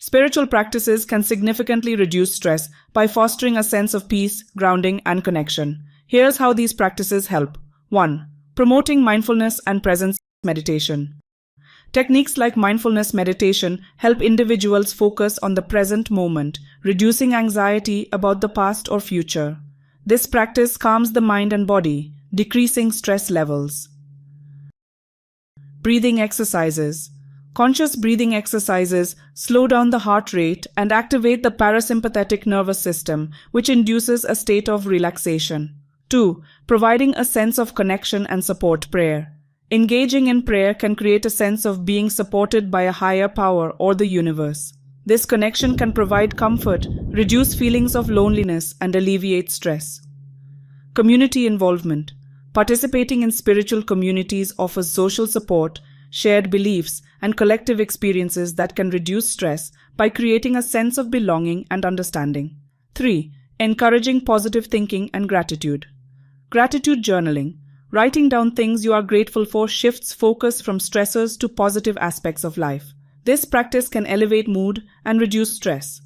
Spiritual practices can significantly reduce stress by fostering a sense of peace, grounding, and connection. Here's how these practices help. 1. Promoting mindfulness and presence meditation. Techniques like mindfulness meditation help individuals focus on the present moment, reducing anxiety about the past or future. This practice calms the mind and body, decreasing stress levels. Breathing exercises. Conscious breathing exercises slow down the heart rate and activate the parasympathetic nervous system, which induces a state of relaxation. 2. Providing a sense of connection and support. Prayer. Engaging in prayer can create a sense of being supported by a higher power or the universe. This connection can provide comfort, reduce feelings of loneliness, and alleviate stress. Community involvement. Participating in spiritual communities offers social support, shared beliefs, and collective experiences that can reduce stress by creating a sense of belonging and understanding. 3. Encouraging positive thinking and gratitude. Gratitude journaling. Writing down things you are grateful for shifts focus from stressors to positive aspects of life. This practice can elevate mood and reduce stress.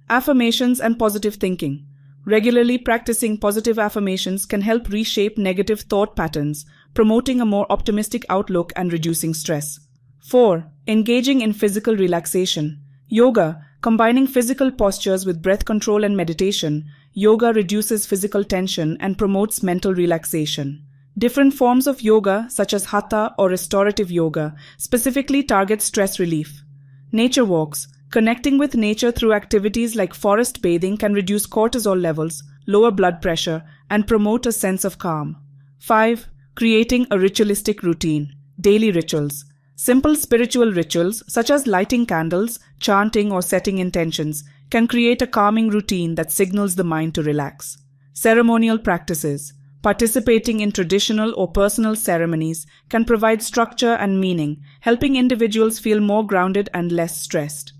Affirmations and positive thinking. Regularly practicing positive affirmations can help reshape negative thought patterns, promoting a more optimistic outlook and reducing stress. 4. Engaging in physical relaxation. Yoga. Combining physical postures with breath control and meditation, yoga reduces physical tension and promotes mental relaxation. Different forms of yoga, such as hatha or restorative yoga, specifically target stress relief. Nature walks. Connecting with nature through activities like forest bathing can reduce cortisol levels, lower blood pressure, and promote a sense of calm. 5. Creating a ritualistic routine. Daily rituals. Simple spiritual rituals, such as lighting candles, chanting, or setting intentions, can create a calming routine that signals the mind to relax. Ceremonial practices. Participating in traditional or personal ceremonies can provide structure and meaning, helping individuals feel more grounded and less stressed.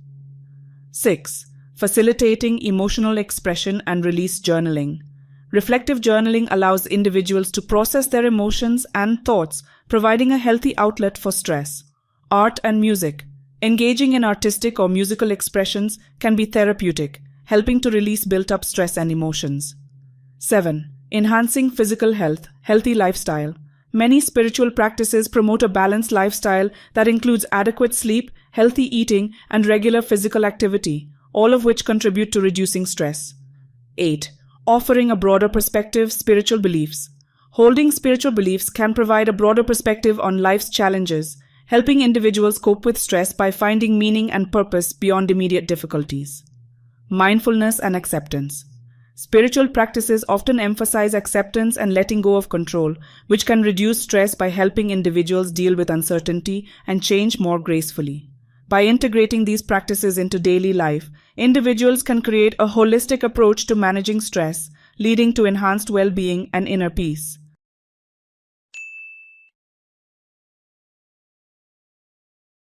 6. Facilitating emotional expression and release journaling. Reflective journaling allows individuals to process their emotions and thoughts, providing a healthy outlet for stress. Art and music. Engaging in artistic or musical expressions can be therapeutic, helping to release built-up stress and emotions. 7. Enhancing physical health, healthy lifestyle. Many spiritual practices promote a balanced lifestyle that includes adequate sleep, healthy eating, and regular physical activity, all of which contribute to reducing stress. 8. Offering a broader perspective, spiritual beliefs. Holding spiritual beliefs can provide a broader perspective on life's challenges, helping individuals cope with stress by finding meaning and purpose beyond immediate difficulties. Mindfulness and acceptance. Spiritual practices often emphasize acceptance and letting go of control, which can reduce stress by helping individuals deal with uncertainty and change more gracefully. By integrating these practices into daily life, individuals can create a holistic approach to managing stress, leading to enhanced well-being and inner peace.